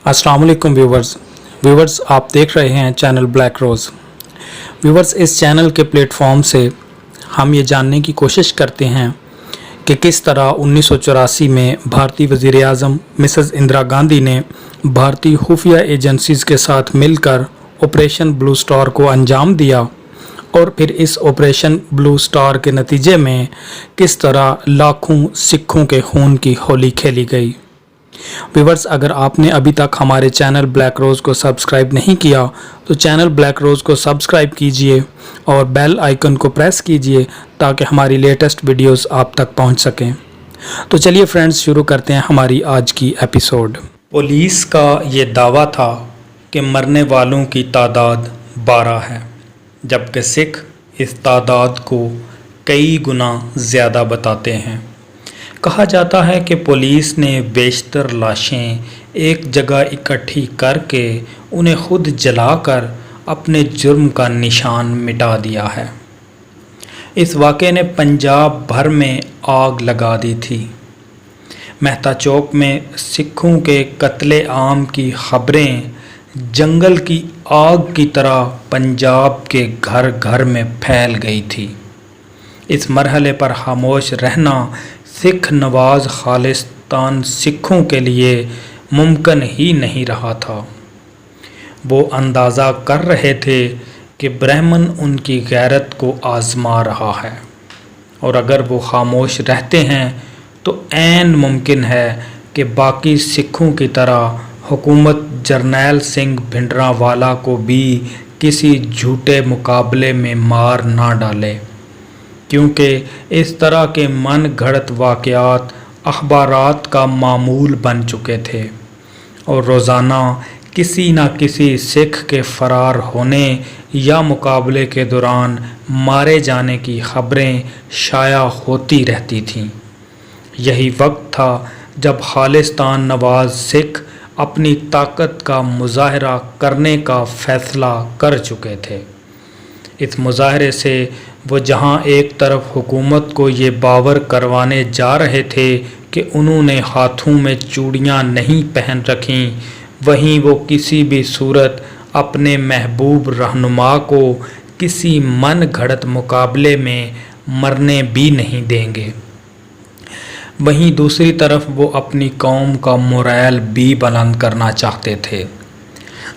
अस्सलाम वालेकुम व्यूवर्स आप देख रहे हैं चैनल ब्लैक रोज़। व्यूवर्स, इस चैनल के प्लेटफॉर्म से हम ये जानने की कोशिश करते हैं कि किस तरह 1984 में भारतीय वज़ीर आज़म मिसेस इंदिरा गांधी ने भारतीय खुफिया एजेंसीज़ के साथ मिलकर ऑपरेशन ब्लू स्टार को अंजाम दिया और फिर इस ऑपरेशन ब्लू स्टार के नतीजे में किस तरह लाखों सिखों के खून की होली खेली गई। व्यूवर्स, अगर आपने अभी तक हमारे चैनल ब्लैक रोज़ को सब्सक्राइब नहीं किया तो चैनल ब्लैक रोज़ को सब्सक्राइब कीजिए और बेल आइकन को प्रेस कीजिए ताकि हमारी लेटेस्ट वीडियोस आप तक पहुंच सकें। तो चलिए फ्रेंड्स, शुरू करते हैं हमारी आज की एपिसोड। पुलिस का ये दावा था कि मरने वालों की तादाद 12 है, जबकि सिख इस तादाद को कई गुना ज़्यादा बताते हैं। कहा जाता है कि पुलिस ने बेशतर लाशें एक जगह इकट्ठी करके उन्हें खुद जलाकर अपने जुर्म का निशान मिटा दिया है। इस वाक़े ने पंजाब भर में आग लगा दी थी। मेहता चौक में सिखों के कत्ले आम की खबरें जंगल की आग की तरह पंजाब के घर घर में फैल गई थी। इस मरहले पर खामोश रहना सिख नवाज खालिस्तान सिखों के लिए मुमकिन ही नहीं रहा था। वो अंदाज़ा कर रहे थे कि ब्राह्मण उनकी गैरत को आज़मा रहा है और अगर वो खामोश रहते हैं तो ऐन मुमकिन है कि बाकी सिखों की तरह हुकूमत जरनैल सिंह भिंडरांवाला को भी किसी झूठे मुकाबले में मार ना डाले, क्योंकि इस तरह के मन घड़त वाक़यात अखबारात का मामूल बन चुके थे और रोज़ाना किसी न किसी सिख के फ़रार होने या मुकाबले के दौरान मारे जाने की खबरें शाया होती रहती थीं। यही वक्त था जब खालिस्तान नवाज सिख अपनी ताकत का मुजाहरा करने का फ़ैसला कर चुके थे। इस मुजाहरे से वो जहां एक तरफ हुकूमत को ये बावर करवाने जा रहे थे कि उन्होंने हाथों में चूड़ियां नहीं पहन रखीं, वहीं वो किसी भी सूरत अपने महबूब रहनुमा को किसी मन घड़त मुकाबले में मरने भी नहीं देंगे। वहीं दूसरी तरफ वो अपनी कौम का मोरल भी बुलंद करना चाहते थे।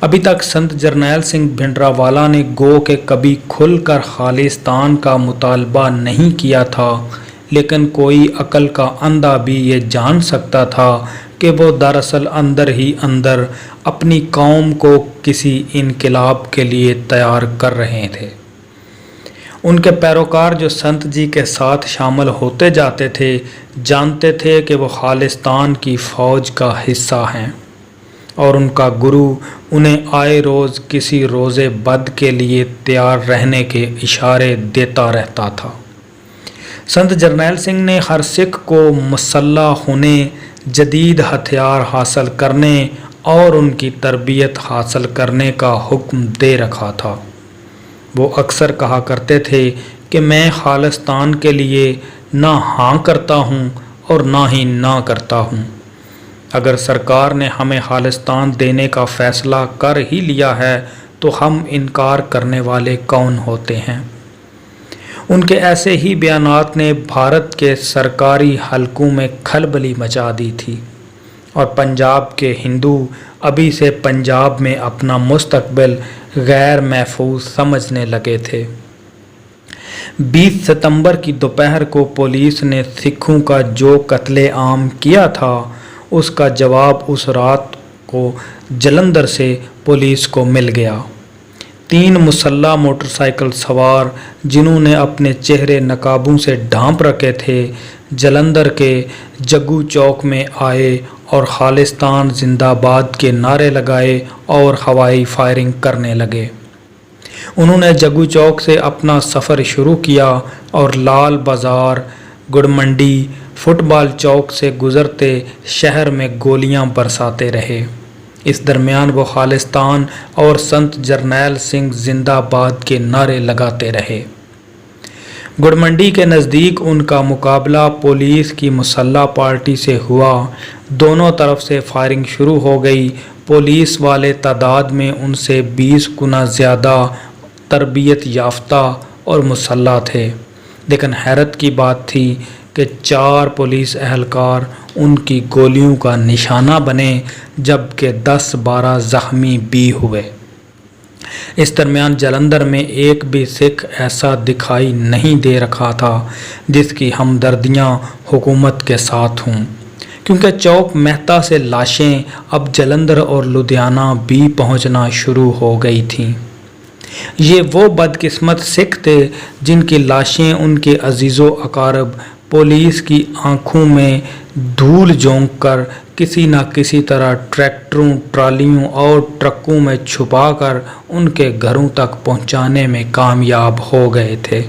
अभी तक संत जरनैल सिंह भिंडरांवाला ने गो के कभी खुलकर खालिस्तान का मुतालबा नहीं किया था, लेकिन कोई अकल का अंधा भी ये जान सकता था कि वो दरअसल अंदर ही अंदर अपनी कौम को किसी इनकलाब के लिए तैयार कर रहे थे। उनके पैरोकार जो संत जी के साथ शामिल होते जाते थे, जानते थे कि वो खालिस्तान की फ़ौज का हिस्सा हैं और उनका गुरु उन्हें आए रोज़ किसी रोज़े बद के लिए तैयार रहने के इशारे देता रहता था। संत जरनैल सिंह ने हर सिख को मुसल्लह होने, जदीद हथियार हासिल करने और उनकी तरबियत हासिल करने का हुक्म दे रखा था। वो अक्सर कहा करते थे कि मैं खालिस्तान के लिए ना हाँ करता हूँ और ना ही ना करता हूँ। अगर सरकार ने हमें खालिस्तान देने का फ़ैसला कर ही लिया है तो हम इनकार करने वाले कौन होते हैं। उनके ऐसे ही बयानात ने भारत के सरकारी हलकों में खलबली मचा दी थी और पंजाब के हिंदू अभी से पंजाब में अपना मुस्तकबिल गैर महफूज समझने लगे थे। 20 सितंबर की दोपहर को पुलिस ने सिखों का जो कत्ले आम किया था उसका जवाब उस रात को जलंधर से पुलिस को मिल गया। 3 मुसल्ला मोटरसाइकिल सवार जिन्होंने अपने चेहरे नकाबों से ढांप रखे थे, जलंधर के जग्गू चौक में आए और खालिस्तान जिंदाबाद के नारे लगाए और हवाई फायरिंग करने लगे। उन्होंने जग्गू चौक से अपना सफ़र शुरू किया और लाल बाज़ार, गुड़ मंडी, फुटबॉल चौक से गुज़रते शहर में गोलियां बरसाते रहे। इस दरमियान वो खालिस्तान और संत जरनैल सिंह जिंदाबाद के नारे लगाते रहे। गुड़मंडी के नज़दीक उनका मुकाबला पुलिस की मुसल्ह पार्टी से हुआ। दोनों तरफ से फायरिंग शुरू हो गई। पुलिस वाले तादाद में उनसे 20 गुना ज़्यादा तरबियत याफ्ता और मुसल्ह थे, लेकिन हैरत की बात थी कि 4 पुलिस एहलकार उनकी गोलियों का निशाना बने, जबकि 10-12 ज़ख्मी भी हुए। इस दरमियान जालंधर में एक भी सिख ऐसा दिखाई नहीं दे रखा था जिसकी हमदर्दियां हुकूमत के साथ हों, क्योंकि चौक मेहता से लाशें अब जालंधर और लुधियाना भी पहुंचना शुरू हो गई थीं। ये वो बदकिस्मत सिख थे जिनकी लाशें उनके अजीज़ो अकारब पुलिस की आंखों में धूल झोंक कर किसी न किसी तरह ट्रैक्टरों, ट्रालियों और ट्रकों में छुपाकर उनके घरों तक पहुंचाने में कामयाब हो गए थे।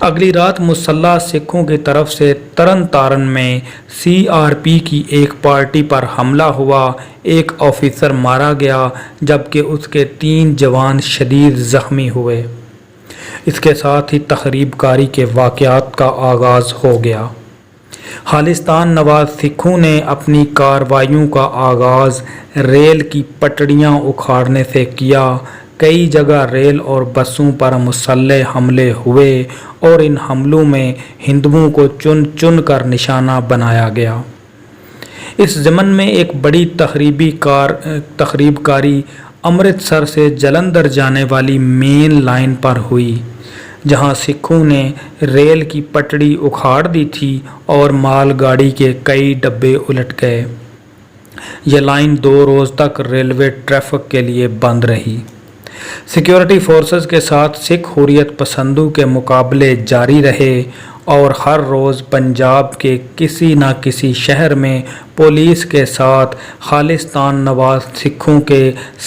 अगली रात मुसल्ह सिखों की तरफ से तरन तारन में CRP की एक पार्टी पर हमला हुआ। एक ऑफिसर मारा गया, जबकि उसके 3 जवान शदीद ज़ख्मी हुए। इसके साथ ही तखरीबकारी के वाक़यात का आगाज़ हो गया। खालिस्तान नवाज सिखों ने अपनी कार्रवाइयों का आगाज़ रेल की पटड़ियाँ उखाड़ने से किया। कई जगह रेल और बसों पर मुसल्ह हमले हुए और इन हमलों में हिंदुओं को चुन चुन कर निशाना बनाया गया। इस ज़मन में एक बड़ी तखरीबकारी अमृतसर से जालंधर जाने वाली मेन लाइन पर हुई, जहां सिखों ने रेल की पटड़ी उखाड़ दी थी और मालगाड़ी के कई डब्बे उलट गए। यह लाइन 2 रोज़ तक रेलवे ट्रैफिक के लिए बंद रही। सिक्योरिटी फोर्सेस के साथ सिख हुर्रियत पसंदों के मुकाबले जारी रहे और हर रोज़ पंजाब के किसी न किसी शहर में पुलिस के साथ खालिस्तान नवाज सिखों के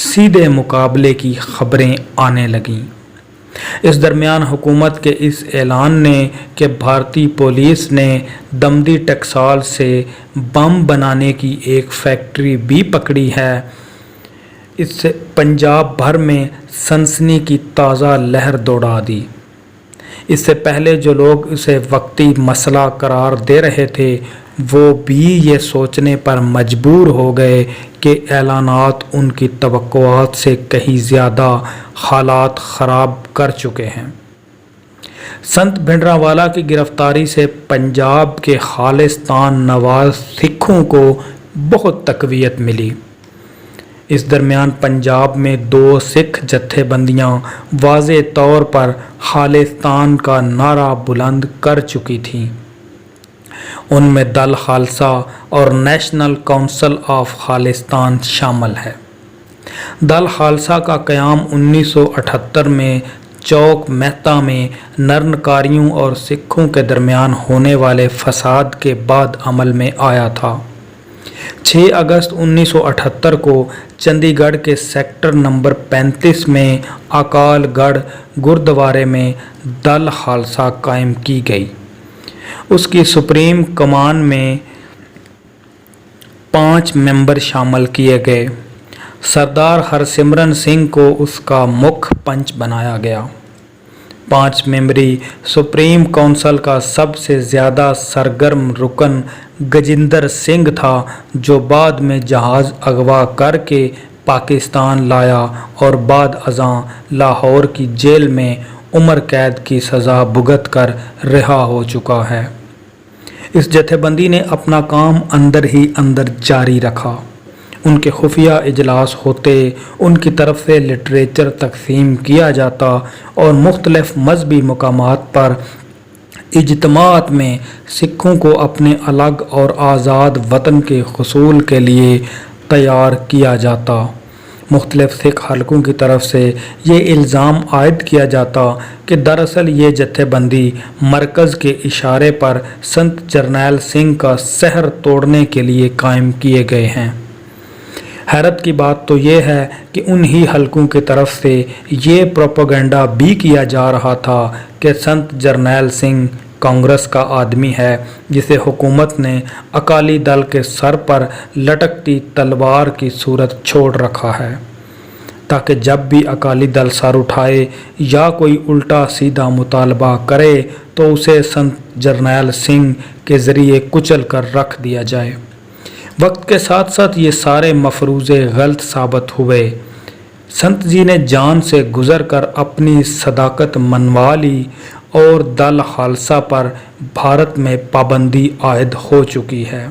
सीधे मुकाबले की खबरें आने लगीं। इस दरमियान हुकूमत के इस ऐलान ने कि भारतीय पुलिस ने दमदी टकसाल से बम बनाने की एक फैक्ट्री भी पकड़ी है, इससे पंजाब भर में सनसनी की ताज़ा लहर दौड़ा दी। इससे पहले जो लोग उसे वक्ती मसला करार दे रहे थे, वो भी ये सोचने पर मजबूर हो गए कि ऐलानात उनकी तवक्कुआत से कहीं ज़्यादा हालात ख़राब कर चुके हैं। संत भिंडरावाला की गिरफ्तारी से पंजाब के खालिस्तान नवाज सिखों को बहुत तक़वियत मिली। इस दरमियान पंजाब में 2 सिख जत्थेबंदियां वाज़े तौर पर खालिस्तान का नारा बुलंद कर चुकी थीं। उनमें दल खालसा और नेशनल काउंसिल ऑफ खालिस्तान शामिल है। दल खालसा का क़याम 1978 में चौक मेहता में नरनकारियों और सिखों के दरमियान होने वाले फसाद के बाद अमल में आया था। 6 अगस्त 1978 को चंडीगढ़ के सेक्टर नंबर 35 में अकालगढ़ गुरुद्वारे में दल खालसा कायम की गई। उसकी सुप्रीम कमान में 5 मेंबर शामिल किए गए। सरदार हरसिमरन सिंह को उसका मुख्य पंच बनाया गया। 5 मेंबरी सुप्रीम काउंसिल का सबसे ज़्यादा सरगर्म रुकन गजिंदर सिंह था, जो बाद में जहाज़ अगवा करके पाकिस्तान लाया और बाद अज़ां लाहौर की जेल में उम्र कैद की सज़ा भुगत कर रिहा हो चुका है। इस जथेबंदी ने अपना काम अंदर ही अंदर जारी रखा। उनके खुफिया इजलास होते, उनकी तरफ से लिटरेचर तकसीम किया जाता और मुख्तलिफ मजहबी मकामात पर इज्तिमात में सिखों को अपने अलग और आज़ाद वतन के हुसूल के लिए तैयार किया जाता। मुख्तलिफ सिख हलकों की तरफ से ये इल्ज़ाम आयद किया जाता कि दरअसल ये जत्थेबंदी मरकज़ के इशारे पर संत जरनैल सिंह का सहर तोड़ने के लिए कायम किए गए हैं। हैरत की बात तो ये है कि उन्हीं हलकों की तरफ से ये प्रोपेगेंडा भी किया जा रहा था कि संत जरनैल सिंह कांग्रेस का आदमी है, जिसे हुकूमत ने अकाली दल के सर पर लटकती तलवार की सूरत छोड़ रखा है। تاکہ جب بھی اکالی دل سر اٹھائے یا کوئی الٹا سیدھا مطالبہ کرے تو اسے سنت جرنیل سنگھ کے ذریعے کچل کر رکھ دیا جائے۔ وقت کے ساتھ ساتھ یہ سارے مفروضے غلط ثابت ہوئے۔ سنت جی نے جان سے گزر کر اپنی صداقت منوا لی اور دل خالصہ پر بھارت میں پابندی عائد ہو چکی ہے۔